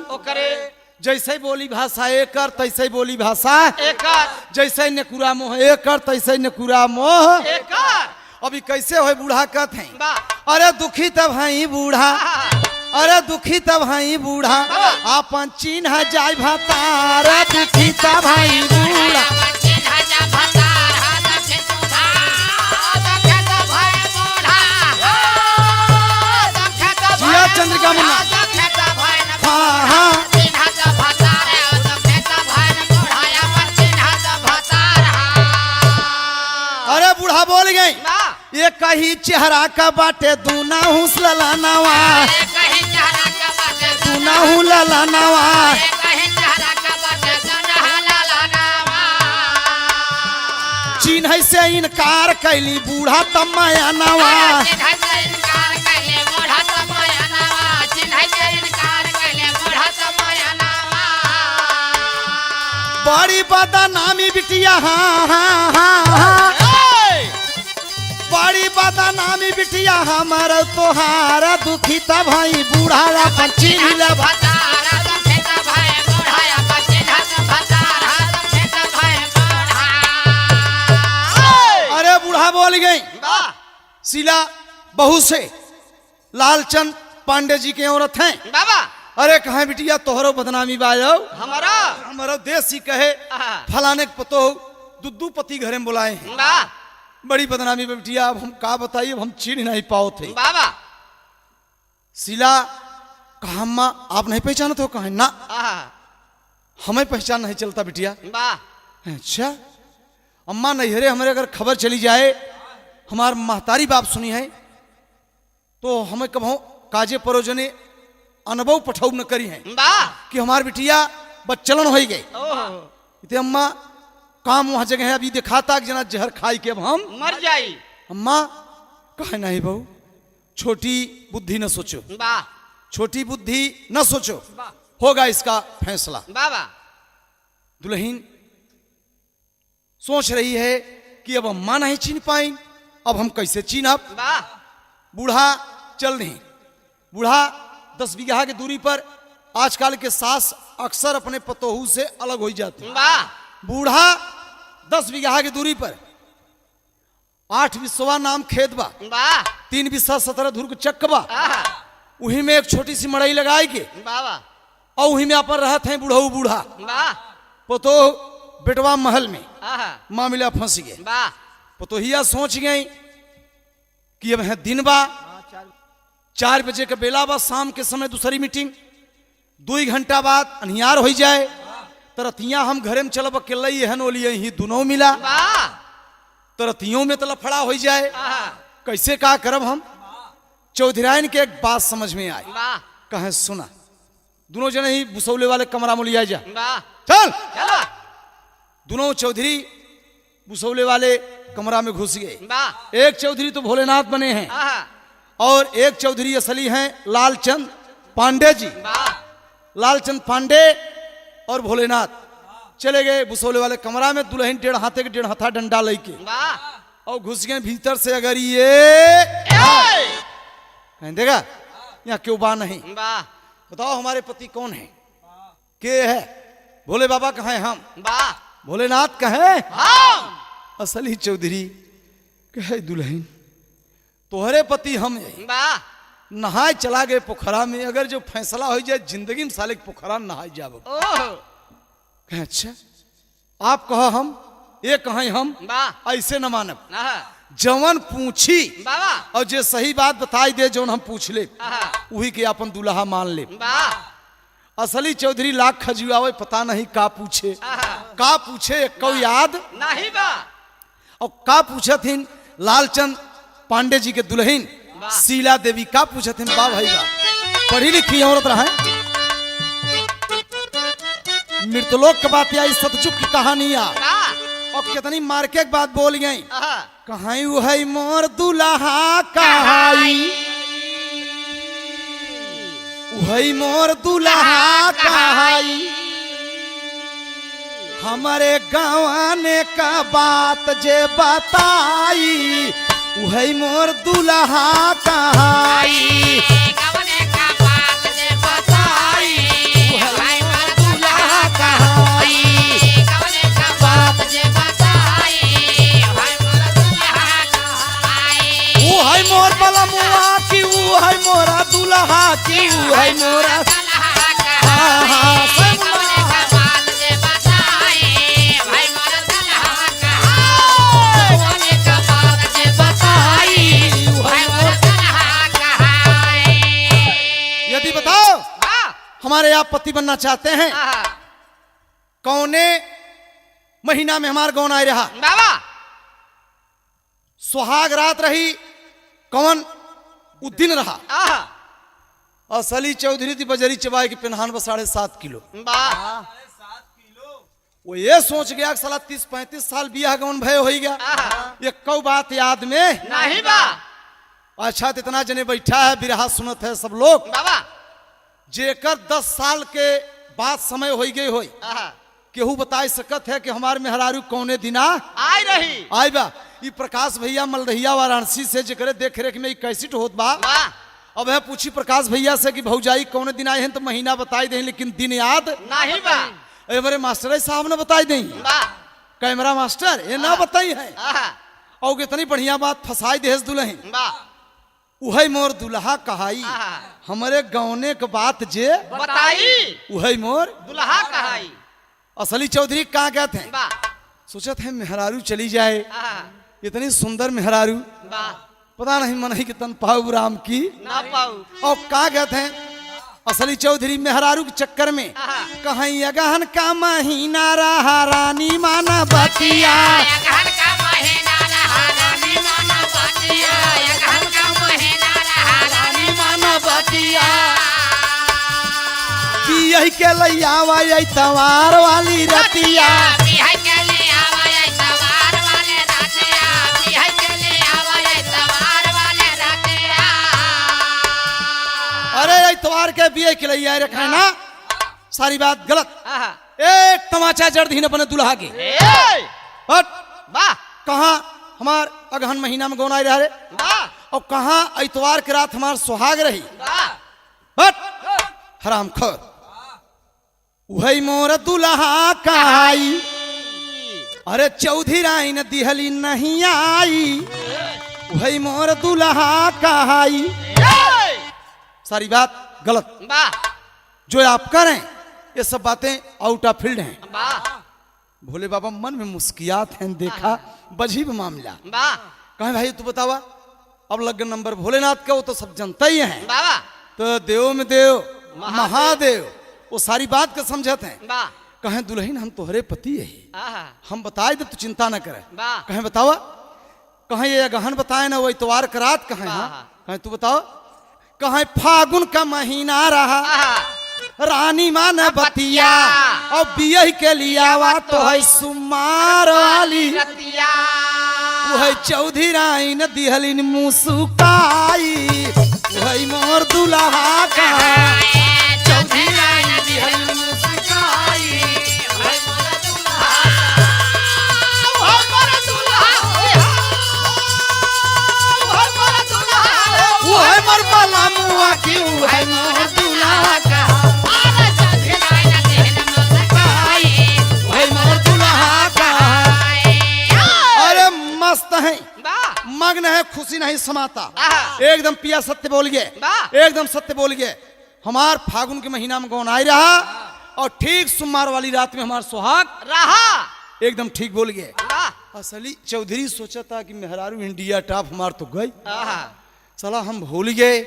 जैसे बोली भाषा एक कर तैसे बोली भाषा जैसे नकुरा मोह एक कर तैसे नकुरा मोह अभी कैसे हो बूढ़ा कहते हैं अरे दुखी तब है बूढ़ा अरे दुखी तब है बूढ़ा आपन चिन्ह जाय भतारा दुखी तब है बूढ़ा जिया चंद्रिका मुन्ना हाँ हाँ अरे बूढ़ा बोल गई ये कही चेहरा का बाटे दूना हुसला नवा दूना हुला नवा चिन्ह से इनकार कैली बूढ़ा तमाया नवा बड़ी बदनामी बिटिया हाँ हाँ हाँ हाँ बड़ी बदनामी बिटिया हमार तोहारा दुखी तब भाई बूढ़ा पंची भतारा तुम खेता भाई बुढ़ाया बच्चे धस भतारा तुम खेता भाई बुढ़ा अरे बूढ़ा बोल गई वाह शीला बहू से लालचंद पांडे जी के औरत हैं। बाबा अरे कहे बिटिया तोहरो बदनामी बायो हमारा हमारो देश ही कहे फलाने के पतो दुद्दू पति घरे में बुलाए हैं वाह बड़ी बदनामी में बिटिया अब हम का बताइए हम चीन नहीं पाओ थे। बाबा शीला कहा अम्मा आप नहीं पहचानते हो कहे ना हमें पहचान नहीं चलता बिटिया। वाह अच्छा अम्मा नैहरे हमारे अगर खबर चली जाए हमार महतारी बाप सुनी है तो हमें कहो काजे परोजने अनुभव पठाऊ न करी है वाह कि हमार बिटिया बच्चलन हो गए इते अम्मा काम वहां जगह है अभी दिखाता कि जना जहर खाई के अब हम मर जाई अम्मा कहे नहीं बहू छोटी बुद्धि न सोचो वाह छोटी बुद्धि न सोचो होगा इसका फैसला। बाबा दुल्हीन सोच रही है कि अब अम्मा नहीं छीन पाई अब हम कैसे छीनब। वाह बूढ़ा चल नहीं बूढ़ा 10 बीघा की दूरी पर आजकल के सास अक्सर अपने पतोहू से अलग हो जाते हैं। वाह बूढ़ा 10 बीघा की दूरी पर 8 बिस्वा नाम खेत बा वाह 3 बिस्सा 17 धुर चक्क बा वही में एक छोटी सी मड़ई लगाई के बाबा और वही में अपन रहत हैं बूढ़ऊ बूढ़ा वाह पतो बेटवा महल में आहा मामला फंस गए। वाह पतोहिया सोच गई कि अब है दिन बा 4 बजे का बेला बा शाम के समय दूसरी मीटिंग 2 घंटा बाद अनियार हो जाए तरतिया हम घरे में चलब अकेले एहन ओलिए ही दोनों मिला वाह तरतियों में तो लफड़ा हो जाए आहा कैसे का करब हम। चौधरायन के एक बात समझ में आई वाह कहे सुना दोनों जने ही बुसौले वाले कमरा में लिया जा वाह चल चलो दोनों चौधरी बुसौले वाले कमरा में घुस गए। वाह एक चौधरी तो भोलेनाथ बने हैं आहा और एक चौधरी असली हैं लालचंद पांडे जी। वाह लालचंद पांडे और भोलेनाथ चले गए बुसौले वाले कमरा में दुल्हन 1.5 हाथे के 1.5 हाथा डंडा लेके वाह और घुस गए भीतर से अगर ये देखा यहाँ क्यों बा नहीं वाह बताओ हमारे पति कौन है के है भोले बाबा कहे हम वाह भोलेनाथ कहे हम असली चौधरी कहे दुल्हन तोहरे पति हम है वाह नहाए चला गए पोखरा में अगर जो फैसला हो जाए जिंदगी में साले के पोखरा नहाए जाब ओह कहे अच्छा आप कहो हम ये कहें हम वाह ऐसे न मानब आहा जवन पूछी बाबा और जे सही बात बताई दे जौन हम पूछ ले आहा वही के अपन दुल्हा मान ले। वाह असली चौधरी लाख खजुआवे पता नहीं का पूछे आहा का पूछे को याद नहीं बा और का पूछे थिन लालचंद पांडे जी के दुल्हन वाह। शीला देवी का पूछे थिन बा भाई बा पढ़ी लिखी औरत रहे मृतलोक के बात आई सतजुग की कहानियां वाह और कितनी मार्के के बात बोल गई आहा कहाई वो है मोर दुल्हा कहाई वही मोर दुल्हा कहाई हमारे गवाने का बात जे बताई वही मोर दुल्हा कहाई कवने का बात जे बताई भाई मोर दुल्हा कहाई कवने का बात जे बताई भाई मोर दुल्हा कहाई वो है मोर बलमुआ की वो है मोरा दुल्हा की वो है मोरा दुल्हा हाँ, हाँ, कहाई कवने का बात जे बताई भाई मोर दुल्हा कहाई कवने का बात जे बताई भाई मोर दुल्हा कहाई यदि बताओ वाह हमारे आप पति बनना चाहते हैं आहा कौने महीना में हमारा गौन आए रहा बाबा सुहाग रात रही कौन उद्दिन रहा आहा असली चौधरी थी बजरी चबाई की पिनहान पर 7.5 किलो वाह वो ये सोच गया कि साला 30-35 साल बियाह गौन भय हो गया आहा ये कौ बात याद में नहीं बा अच्छा तो इतना जने बैठा है बिरहा सुनत है सब लोग बाबा जेकर 10 साल के बाद समय हो गई हो आहा केहू बता सकत है कि हमार मेहरारू कौने दिना आई रही आई बा। ई प्रकाश भैया मलरहिया वाराणसी से जेकरे देख रेख में ई कैसेट होत बा। वाह अब है पूछी प्रकाश भैया से कि भौजाई कौने दिन आए हैं तो महीना बताई दें, लेकिन दिन याद नहीं बा हमारे मास्टर साहब ने बताई दें। वाह कैमरा मास्टर ये ना बताई है। आहा और कितनी बढ़िया बात फसाई देश दुल्हन वाह उहै मोर दुल्हा कहाई। आहा। हमारे गौने के बात जे बताई उहै मोर दुल्हा कहाई असली चौधरी कहाँ गए थे। वाह सोचत है मेहरारू चली जाए, आहा इतनी सुंदर मेहरारू, वाह पता नहीं मन ही कितन पाऊ राम की। ना पाऊ और कहाँ गए थे असली चौधरी मेहरारू के चक्कर में। आहा। कहीं अगहन का महीना रहा रानी माना बतिया। अगहन का महीना रहा रानी माना बतिया, अगहन का महीना रहा रानी माना बतिया। यही के लैयावा यही तवार वाली रतिया। बिहाई के लिए आवाए सवार वाले रातिया, बिहाई के लिए आवाए सवार वाले रातिया। अरे इतवार के बिये के लैया रखा ना, सारी बात गलत। आहा एक तमाचा जड़ दी अपने दुल्हा के। ए बट वाह कहाँ हमार अगहन महीना में गौना रहा रे, वाह और कहाँ इतवार के रात हमार सुहाग रही। वाह बट हराम खोर वही मोर दुल्हा कहाई। अरे चौधरी राय न दिहली नहीं आई, वही मोर दुल्हा कहाई। सारी बात गलत। वाह जो आप करें ये सब बातें आउट ऑफ फील्ड हैं। वाह भोले बाबा मन में मुस्कियात हैं, देखा बजीब मामला। वाह कहें भाई तू बतावा, अब लग नंबर भोलेनाथ का, वो तो सब जनता ही है। वाह तो देव में देव महादेव वो सारी बात का समझत हैं। वाह कहें दुल्हन हम तोहरे पति है, आहा हम बताए दे तू चिंता न करे। वाह कहें बतावा, कहें ये गहन बताए ना वो इतवार का रात कहें। वाह। हाँ कहें तू बताओ, कहें फागुन का महीना रहा आहा रानी मान बतिया, और बियह के लियावा तो है सुमार वाली। रतिया वही चौधरी राय न दिहलिन मुसुकाई, वही मोर दुल्हा का। चौधरी राय न दिहलिन मुसुकाई, वही मोर बाला मुआ की, वही मोर दुल्हा का। वही मोर दुल्हा का। अरे मस्त है, वाह मग्न है, खुशी नहीं समाता। आहा। एकदम पिया सत्य बोल गए, वाह। एकदम सत्य बोल गए। हमार फागुन के महीना में गौन आई रहा, और ठीक सोमवार वाली रात में हमार सुहाग रहा एकदम ठीक बोल गए। वाह असली चौधरी सोचा था कि मेहरारू इंडिया टॉप हमार तो गई, आहा चला हम भूल गए।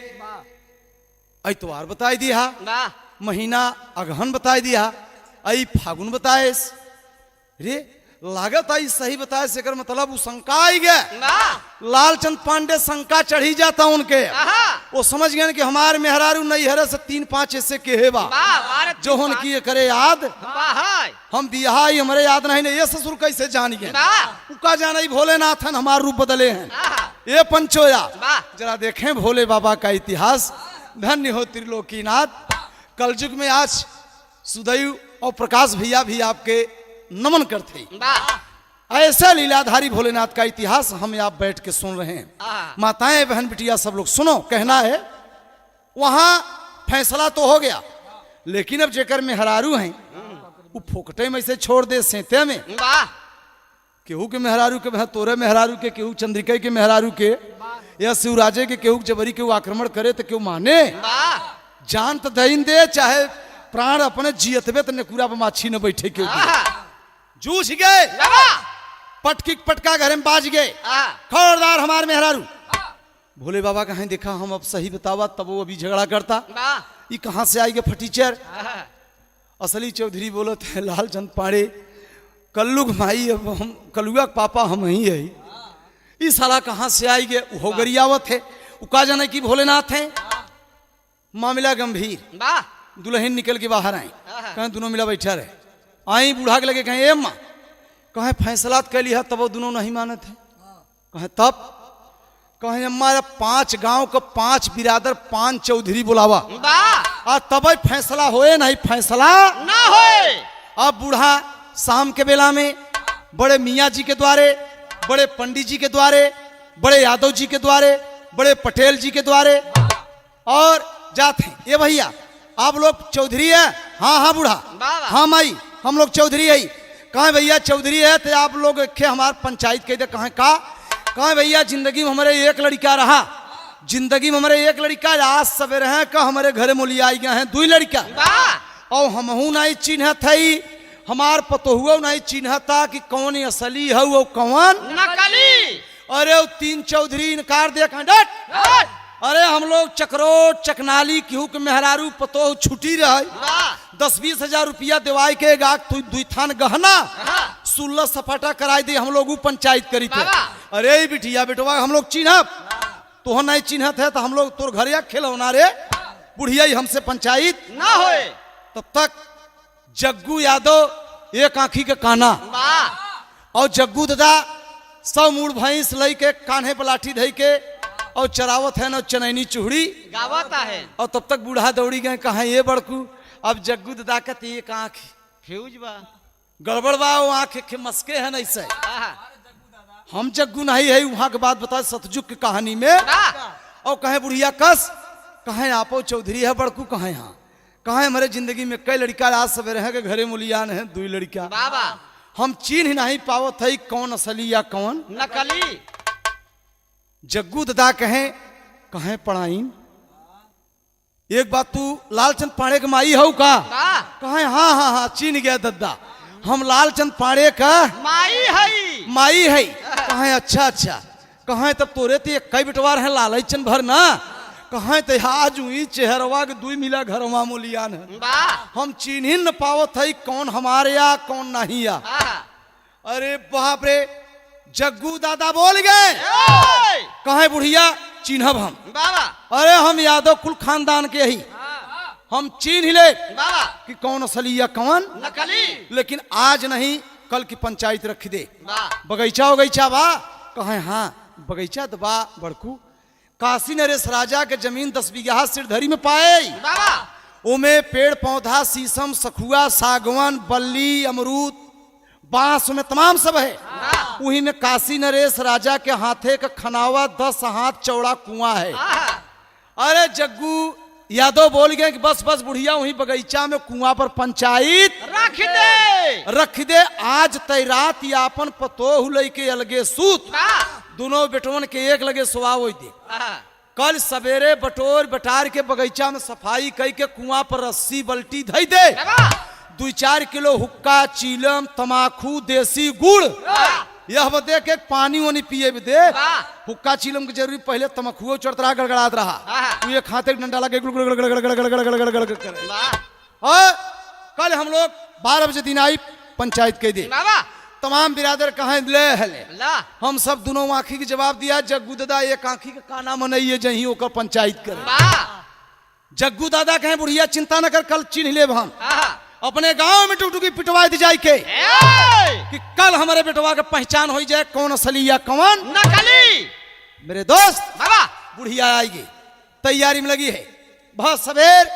इतवार बताई दिया, वाह महीना अगहन बताई दिया, आई फागुन बताए रे, लागत आई सही बताए से कर मतलब वो शंका आई गए। वाह लालचंद पांडे शंका चढ़ी जाता उनके, आहा वो समझ गए कि हमारे मेहरारू नहीं हरे से 3-5 ऐसे के हेबा वाह भारत जो हन की करे याद। वाह हम बिहाई हमारे याद नहीं, ये ससुर कैसे जान गए। वाह उका जाना ही भोलेनाथन हमार रूप बदले हैं। आहा ये पंचोया वाह जरा देखें भोले बाबा का इतिहास। धन्य हो त्रिलोकीनाथ। कलयुग में आज सुदैव और प्रकाश भैया भी आपके नमन करते। वाह ऐसा लीलाधारी भोलेनाथ का इतिहास हम आप बैठ के सुन रहे हैं। आहा। माताएं बहन बिटिया सब लोग सुनो, कहना है वहां फैसला तो हो गया, लेकिन अब जेकर में हरारू हैं वो फोकटे में से छोड़ दे सेते में। वाह केहू के मेहरारू के वह तोरे मेहरारू के, केहू चंद्रिका के मेहरारू के, या शिवराजे के केहू जबरी के आक्रमण करे तो केहू माने। वाह जान तो दईन दे, चाहे प्राण अपने जियतबे तो नेकुरा पर माछी न बैठे केहू के। आहा जूझ गए, वाह पटकी पटका घर में बाज गए। आहा खबरदार हमारे मेहरारू। भोले बाबा कहें देखा हम अब सही बतावा, तब वो अभी झगड़ा करता। वाह ये कहां से आई गए फटीचर। आहा असली चौधरी बोलत है लालचंद पांडे, कल्लू माई अब हम कलुआ के पापा हम ही है। ये साला कहां से आई गए, वो गरियावत है, उका जाने की भोलेनाथ है। मामला गंभीर। वाह दुल्हन निकल के बाहर आई, आहा। कहें दोनों मिला बैठा रहे। आई बूढ़ा के लगे, कहें ए माँ, कहें फैसला कर लिया, तब वो दोनों नहीं माने थे। कहें तब, कहें हमारे 5 गांव का 5 बिरादर 5 चौधरी बुलावा, वाह और तब फैसला होए नहीं फैसला। ना होए। अब बूढ़ा शाम के बेला में बड़े मियाँ जी के द्वारे, बड़े पंडित जी के द्वारे, बड़े यादव जी के द्वारे, बड़े पटेल जी के द्वारे और जाते हैं। ये भैया आप लोग चौधरी है? हाँ हाँ बूढ़ा, हाँ माई हम लोग चौधरी है। कहाँ भैया चौधरी है तो आप लोग खे हमार पंचायत कह दे। कहाँ भैया जिंदगी में हमारे एक लड़का रहा, जिंदगी में हमारे एक लड़का, आज सवेरे हैं का हमारे घरे मोलिया आई गए हैं 2 लड़का और हमहू नहीं चिन्ह थई, हमार पतोहुआ नहीं चिन्ह था कि कौन असली है वो कौन नकली। अरे वो 3 चौधरी इनकार दे डट। अरे हम लोग चक्रो चकनाली केहू के मेहरारू पतोह छुट्टी रहे 10-20 हजार रुपया दिवाई के गाक तू 2 थान गहना 16 सपाटा कराई दे हम लोग पंचायत करी थे। अरे बिटिया बेटवा हम लोग चिन्ह तो नहीं चिन्हत है तो हम लोग तोर घर खेलौना रे बुढ़िया हमसे पंचायत ना होए। तब तक जग्गू यादव एक आंखी के काना और जग्गू दादा 100 मूड़ भैंस लई के कान्हे पर लाठी धई के और चरावत है ना चनैनी चूड़ी गावता है। और तब तक बूढ़ा दौड़ी गए कहा ये बड़कू। अब जग्गू दादा कहते एक आंख फ्यूज बा गड़बड़ बा, वो आंख के मस्के है नहीं से हम जग्गू नहीं है। वहां के बात बता सतजुग की कहानी में और कहे बुढ़िया कस कहे आपो चौधरी है बड़कू कहे यहाँ कहे हमारे जिंदगी में कई लड़का आज सवेरे है के घरे मुलियान है 2 लड़का बाबा हम चिन्ह नहीं पावत है कौन असली या कौन नकली। जग्गू दादा कहे पढ़ाई एक बात तू लालचंद पांडे के माई हो का कहे हाँ हाँ हाँ चिन्ह गया दादा हम लालचंद पांडे का माई है। कहे अच्छा अच्छा कहे तब तोरे ते कई बेटवार है लालचंद भर ना कहे ते आज हुई चेहरवा के 2 मिला घरवा मोलियान है हम चिन्ह न पावत है कौन हमारे या कौन नहीं या। अरे बाप रे जग्गू दादा बोल गए कहे बुढ़िया चिन्हब हम बाबा। अरे हम यादव कुल खानदान के ही हम चिन्ह ले बाबा कि कौन असली या कौन नकली। लेकिन आज नहीं कल की पंचायत रख दे। बा बगीचा उगीचा बा कहे हाँ बगीचा तो बा बड़कू काशी नरेश राजा के जमीन 10 बीघा सिरधरी में पाए बाबा। उमे पेड़ पौधा शीशम सखुआ सागवान बल्ली अमरूद बांस में तमाम सब है। वही में काशी नरेश राजा के हाथे का खनावा 10 हाथ चौड़ा कुआं है। अरे जग्गू यादव बोल गए कि बस बस बुढ़िया वही बगीचा में कुआं पर पंचायत रख दे। आज तय रात या अपन पतोह लेके अलगे सूत दोनों बेटवन के एक लगे सुहा हो दे। कल सवेरे बटोर बटार के बगीचा में सफाई कई के कुआं पर रस्सी बल्टी धई दे 2-4 किलो हुक्का चीलम तमाकू देसी गुड़ यह बदे के पानी वानी पिए भी दे। हुक्का चीलम की जरूरी पहले तमाकू चढ़तरा गड़गड़ात रहा तू ये खाते डंडा लगे और कल हम लोग 12 बजे दिन आई पंचायत कह दे। तमाम बिरादर कहे ले हम सब दोनों आंखी के जवाब दिया। जग्गू दादा एक आंखी का काना मनइए जही होकर पंचायत करे। जग्गू दादा कहे बुढ़िया चिंता न कर कल चिन्ह ले हम अपने गांव में टुकटुकी पिटवा दी जाए के कि कल हमारे बेटवा के पहचान हो जाए कौन असली या कौन नकली। मेरे दोस्त बाबा बुढ़िया आएगी तैयारी में लगी है। बहुत सवेर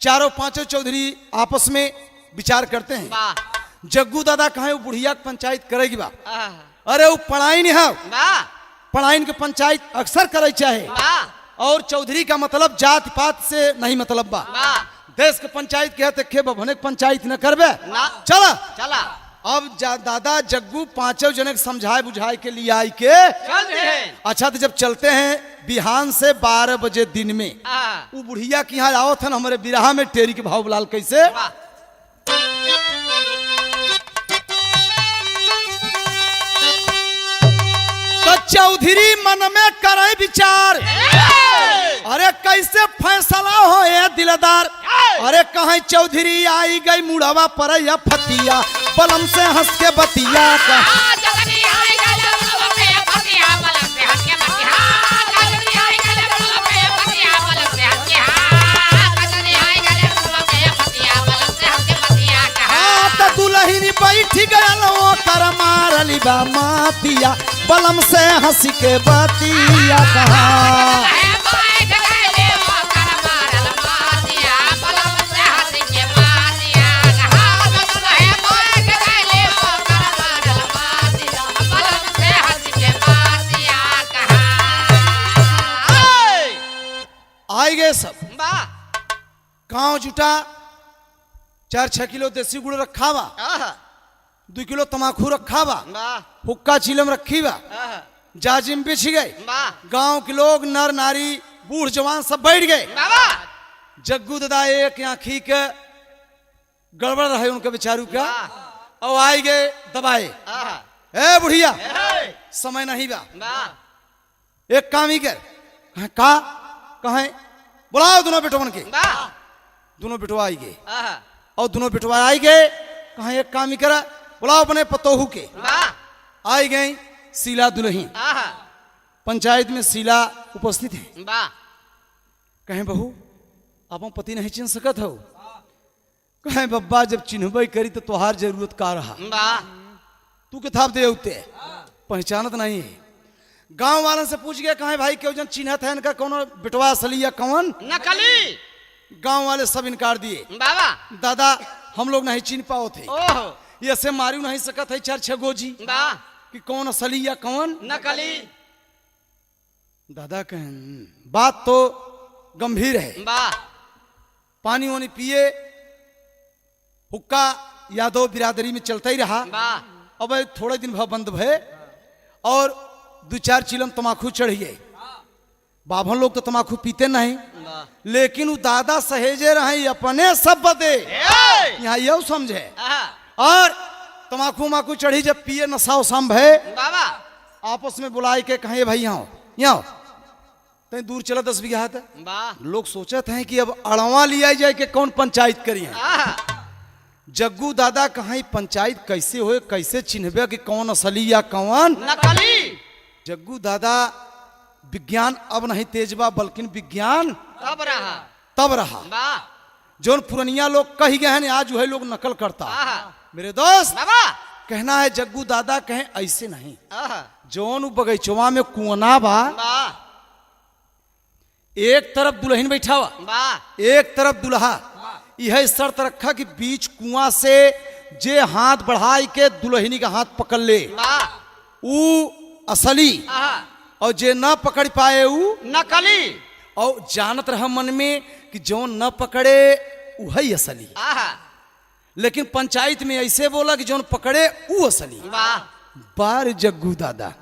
4-5 चौधरी आपस में विचार करते हैं। जग्गू दादा कहे वो बुढ़िया पंचायत करेगी बा। अरे वो पढ़ाई नहीं है पढ़ाई के पंचायत अक्सर करे चाहे और चौधरी का मतलब जात पात से नहीं मतलब बा। देश के पंचायत कहते खे बने पंचायत न करबे चला चला। अब दादा जग्गू 5 जने समझाए बुझाए के लिए आई के अच्छा तो जब चलते हैं बिहान से 12 बजे दिन में वो बुढ़िया की यहाँ आओ था हमारे बिरहा में टेरी के भाव लाल कैसे तो चौधरी मन में करे विचार अरे कैसे फैसला हो ये दिलदार। अरे कहीं चौधरी आई गई मुड़वा पर या फतिया बलम से हंस के बतिया दुल्हनी बैठी गया कर मारली बा मातिया बलम से हंस के बतिया कहा। जुटा 4-6 किलो देसी गुड़ रखा बा, 2 किलो तमाकू रखा बा, हुक्का चिलम रखी बा, जाजिम बिछ गए। गांव के लोग नर नारी बूढ़ जवान सब बैठ गए। जग्गू दादा एक आंखी के गड़बड़ रहे उनके बेचारू का, और आई गए दबाए। ए बुढ़िया समय नहीं बा, एक काम ही कर, कहें बुलाओ दोनों बेटवन के। दोनों बेटवा आई गए, और दोनों बेटवा आई गए, कहें एक काम ही करा, बुलाओ अपने पतोहू के। आई गई शीला दुल्हन, पंचायत में शीला उपस्थित है। कहें बहू आप पति नहीं चिन्ह सकत हो? कहें बब्बा जब चिन्हबे करी तो तोहार जरूरत का रहा, तू के थाप दे उते पहचानत नहीं है। गांव वालों से पूछ गया, कहें भाई क्यों जन चिन्हत है इनका कौन बेटवा असली या कौन नकली? गांव वाले सब इनकार दिए। दादा हम लोग नहीं चिन्ह पाओ थे, ये से मारू नहीं सकत है 4-6 गोजी कि कौन असली या कौन नकली। दादा कहें बात तो गंभीर है, पानी वानी पिए, हुक्का यादव बिरादरी में चलता ही रहा। अब थोड़े दिन बंद भय, और 2-4 चिलम तमाकू चढ़ गए। बाभन लोग तो तमाकू पीते नहीं, लेकिन वो दादा सहेजे रहे अपने सब बदे, यहाँ यह समझे। और तमाकू माकू चढ़ी जब पिए नशा उसाम भय, आपस में बुलाए के कहे भाई यहाँ तय दूर चला 10 बीघा तक। लोग सोचते हैं कि अब अड़वा लिया जाए कि कौन पंचायत करिए। जग्गू दादा कहीं पंचायत कैसे होए, कैसे चिन्हबे कि कौन असली या कौन नकली? जग्गू दादा विज्ञान अब नहीं तेजबा, बल्कि विज्ञान तब रहा। जोन पुरनिया लोग कही गए हैं आज वही लोग नकल करता। मेरे दोस्त कहना है जग्गू दादा कहें ऐसे नहीं, जोन बगीचवा में कुआना बा, एक तरफ दुल्हन बैठा हुआ, एक तरफ दुल्हा, यह शर्त रखा कि बीच कुआं से जे हाथ बढ़ाई के दुल्हनी का हाथ पकड़ ले ऊ असली, और जे न पकड़ पाए ऊ नकली। और जानत रहा मन में कि जो न पकड़े वही असली। लेकिन पंचायत में ऐसे बोला कि जो पकड़े ऊ असली। बार जग्गू दादा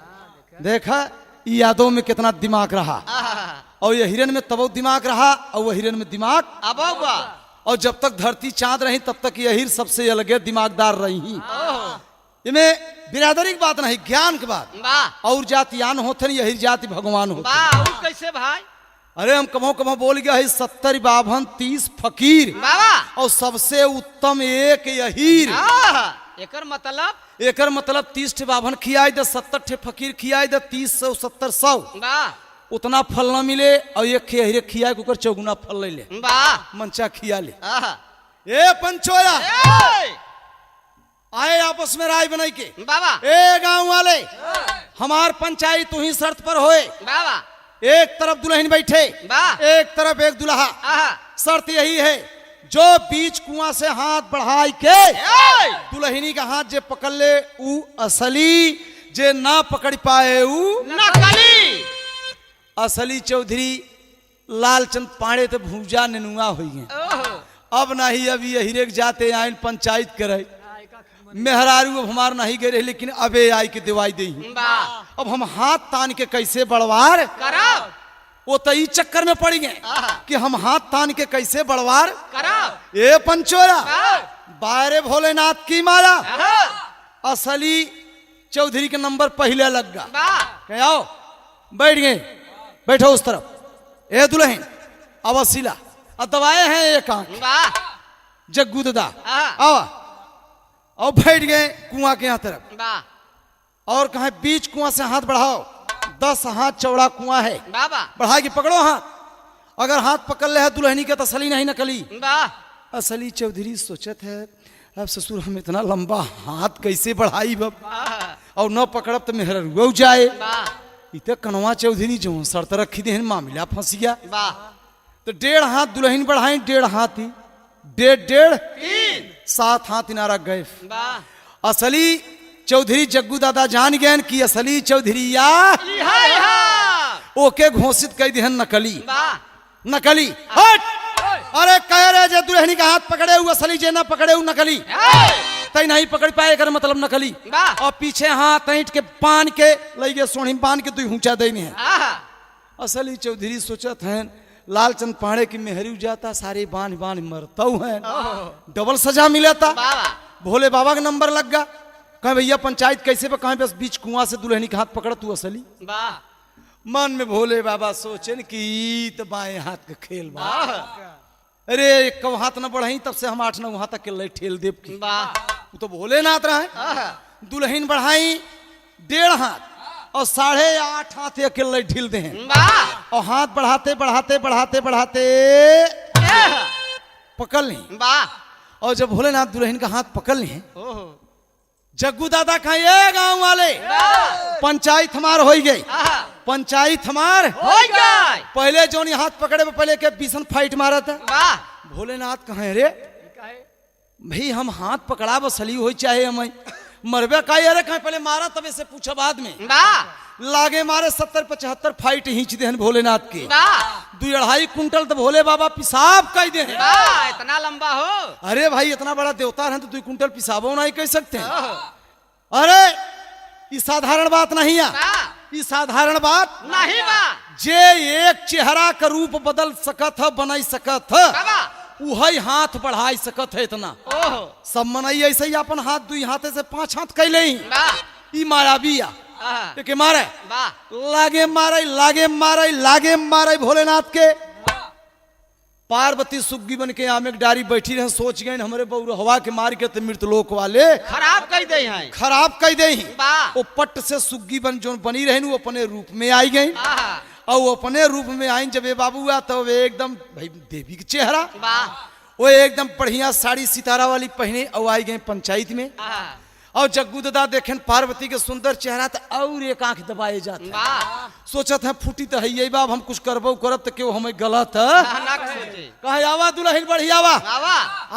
देखा यादों में कितना दिमाग रहा, और ये हिरन में तब दिमाग रहा, और वह हिरन में दिमाग अब और जब तक धरती चांद रही तब तक यही सबसे अलग दिमागदार रही। इनमें बिरादरी की बात नहीं, ज्ञान की बात। और जातियान होते यही जाति भगवान होते। कैसे भाई? अरे हम कमो बोल गया है 70 बाभन 30 फकीर, और सबसे उत्तम एक यहीर। एकर मतलब 30 बाभन खियाई दे, 70 फकीर खियाई दे, 30 100 70 100 उतना फल न मिले, और एक खिया खिया कुकर 4 फल ले ले, मंचा खिया ले। ए पंचोया आए आपस में राय बनाई के, ए गांव वाले हमार पंचायत तू ही शर्त पर होए, एक तरफ दुल्हन बैठे, एक तरफ एक दुल्हा। शर्त यही है जो बीच कुआं से हाथ बढ़ाई के दुल्हनी का हाथ जे पकड़ ले ऊ असली, जे ना पकड़ पाए ऊ नकली। असली चौधरी लालचंद पांडे तो भूजा नेनुआ हुई है। अब नहीं अब ये हिरेक जाते आइन पंचायत करे, मेहरारू अब हमार नहीं गए, लेकिन अबे आई के दिवाई दे। अब हम हाथ तान के कैसे बड़वार कराओ, वो तो ई चक्कर में पड़ गए कि हम हाथ तान के कैसे बड़वार कराओ। ए पंचोरा बारे भोलेनाथ की माला, असली चौधरी के नंबर पहले लग गया। आओ बैठ गए, बैठो उस तरफ। ए दुल्हन अब असीला अब दवाए हैं एक आंख जग्गू दादा आओ, और बैठ गए कुआं के यहाँ तरफ। और कहा बीच कुआं से हाथ बढ़ाओ, 10 हाथ चौड़ा कुआं है, बढ़ा के पकड़ो हाथ। अगर हाथ पकड़ ले है दुल्हनी के तो असली नहीं नकली। असली चौधरी सोचत है अब ससुर हम इतना लंबा हाथ कैसे बढ़ाई बब, और न पकड़ब तो मेहर रुआ जाए। इत कनवा चौधरी जो शर्त रखी दे मामला फंस गया। तो 1.5 हाथ दुल्हन बढ़ाई, 1.5 हाथ ही 1.5 7 हाथ इनारा गए। असली चौधरी जग्गू दादा जान गए कि असली चौधरी या ओके घोषित कर दिहन नकली। नकली हट अरे कह रहे जे दुल्हनी का हाथ पकड़े हुए असली जे ना पकड़े हुए नकली तई नहीं पकड़ पाए कर मतलब नकली और पीछे हाथ ऐंठ के पान के लगे सोनी पान के तू ऊंचा देनी है असली चौधरी सोचत हैं लालचंद पाड़े की मेहरू जाता सारे बांध बांध मरता है डबल सजा मिला था भोले बाबा का नंबर लग गया कहे भैया पंचायत कैसे पे कहे बस बीच कुआं से दुल्हनी का हाथ पकड़ तू असली मन में भोले बाबा सोचे कि तो बाएं हाथ का खेल बा अरे एक हाथ न बढ़ाई तब से हम 8-9 वहां तक के ठेल देव की वो तो भोलेनाथ रहे दुल्हन बढ़ाई 1.5 हाथ और 8.5 हाथ अकेले ढील दे और हाथ बढ़ाते बढ़ाते बढ़ाते बढ़ाते पकड़ ली और जब भोलेनाथ दुल्हन का हाथ पकड़ ली जग्गू दादा कहा ये गांव वाले पंचायत हमार हो गई पंचायत हमार हो गई पहले जो हाथ पकड़े पहले के बीसन फाइट मारा था भोलेनाथ कहे रे भाई हम हाथ पकड़ा बसली हो चाहे हम मरबे का अरे कहे पहले मारा तब से पूछा बाद में लागे मारे 70-75 फाइट हिंच दे भोलेनाथ के 2.5 कुंटल तो भोले बाबा पिसाब कह दे इतना लंबा हो अरे भाई इतना बड़ा देवता है तो 2 कुंटल पिसाबो नहीं कह सकते अरे ये साधारण बात नहीं है ये साधारण बात नहीं बा जे एक चेहरा का रूप बदल सकत है बनाई सकत है वही हाथ बढ़ाई सकत है इतना सब मनई ऐसे ही अपन हाथ 2 हाथे से 5 हाथ कैले ही मारा बिया के मारे लागे मारे लागे मारे लागे मारे भोलेनाथ के पार्वती सुग्गी बन के आमे डारी बैठी रहे सोच गए हमारे बहु हवा के मार के मृतलोक वाले खराब कह दे हैं खराब कह दे वो पट से सुग्गी बन जो बनी रहे वो अपने रूप में आई गई और वो अपने रूप में आई जब ये बाबू आ तो वे एकदम भाई देवी का चेहरा वो एकदम बढ़िया साड़ी सितारा वाली पहने और आई गए पंचायत में और जग्गू दादा देखें पार्वती के सुंदर चेहरा तो और एक आंख दबाए जाते सोचत है फूटी तो है यही बाब हम कुछ करबो करब तो क्यों हमें गलत है कहे आवा दुल्हन बढ़िया आवा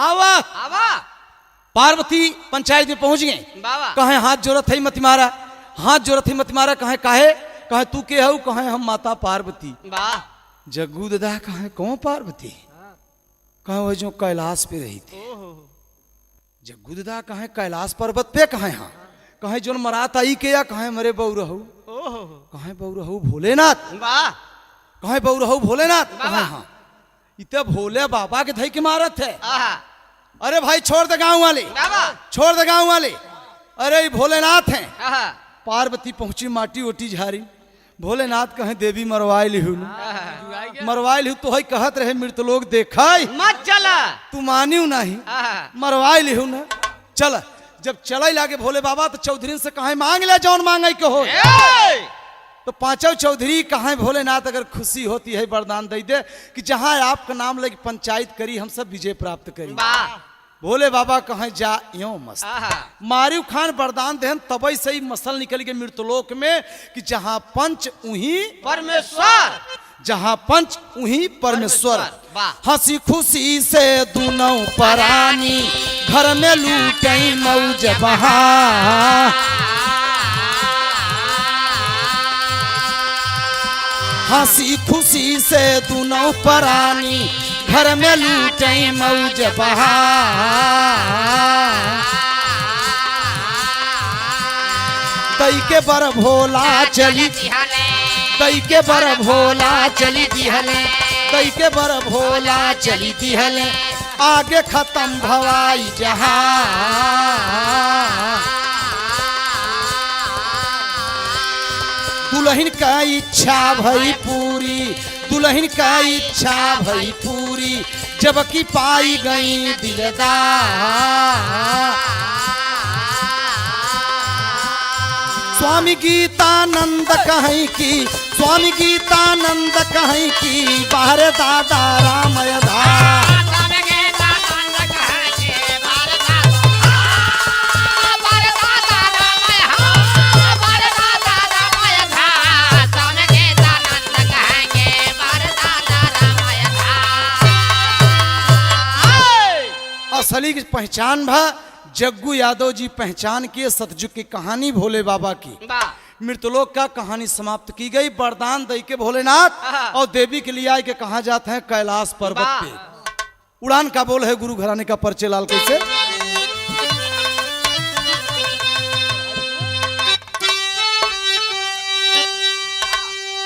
आवा आवा पार्वती पंचायत में पहुंच गए कहे हाथ जोरत है मत मारा हाथ जोरत है मत मारा कहे काहे कहे तू के हऊ कहे हम माता पार्वती जग्गू दादा कहे कौन पार्वती कहे वो जो कैलाश पे रही थी जग्गू दादा कहे कैलाश पर्वत पे कहे हाँ कहे जो मरात आई के या कहे मरे बहु रहू कहे बहु रहू भोलेनाथ कहे बहु रहू भोलेनाथ कहे हाँ इतने भोले बाबा के धई के मारत है अरे भाई छोड़ दे गाँव वाले छोड़ दे गाँव वाले अरे ये भोलेनाथ हैं पार्वती पहुंची माटी ओटी झारी भोलेनाथ कहे देवी मरवाई लिहू मरवाई लिहू तो है कहत रहे मृतलोक देखा मत चला तू मानियो नहीं मरवाई लिहू ना चल जब चले लागे भोले बाबा तो चौधरी से कहे मांग ले जौन मांगे के हो तो 5 चौधरी कहे भोलेनाथ अगर खुशी होती है वरदान दे दे कि जहां आपका नाम लगे पंचायत करी हम सब विजय प्राप्त करी भोले बाबा कहे जा यो मस्त मारियो खान वरदान देन तबई से ही मसल निकल गए मृतलोक में कि जहां पंच उही परमेश्वर जहां पंच उही परमेश्वर हंसी खुशी से दोनों परानी घर में लूटे मौज बहा हंसी खुशी से दोनों परानी घर में लूटे मौज बहा दई के बर भोला चली दई के बर भोला चली दिहले दई के बर भोला चली दिहले आगे खत्म भवाई जहां दुल्हन का इच्छा भई पूरी दुल्हन का इच्छा भई पूरी जबकि पाई गई दिलदार स्वामी गीतानंद कहीं की स्वामी गीतानंद कहीं की बाहर दादा रामय धार असली की पहचान भा जग्गू यादव जी पहचान किए सतयुग की कहानी भोले बाबा की मृतलोक का कहानी समाप्त की गई वरदान दई के भोलेनाथ और देवी के लिए आए के कहा जाते हैं कैलाश पर्वत पे उड़ान का बोल है गुरु घराने का परिचय लाल कैसे।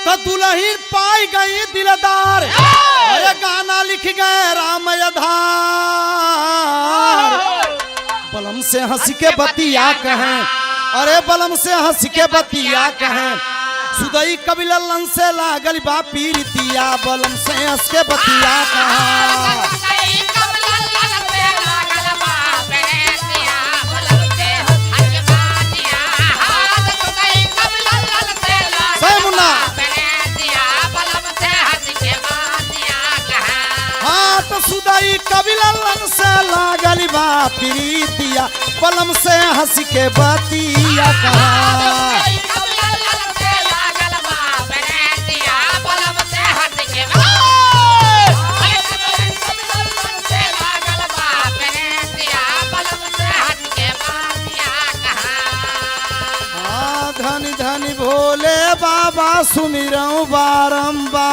तो दुल्हन पाई गई दिलदार, अरे गाना लिख गए राम आधार। बलम से हंस के बतिया कहें, अरे बलम से हंस के बतिया कहें, सुदई कबिलन से लागल बा पीरितिया। बलम से हंस के बतिया कहें, सुदाई कबिलन से लागल बा प्रीतिया। बलम से हंस के बतिया कहा, धनी धनी भोले बाबा सुमिरऊं बारंबार।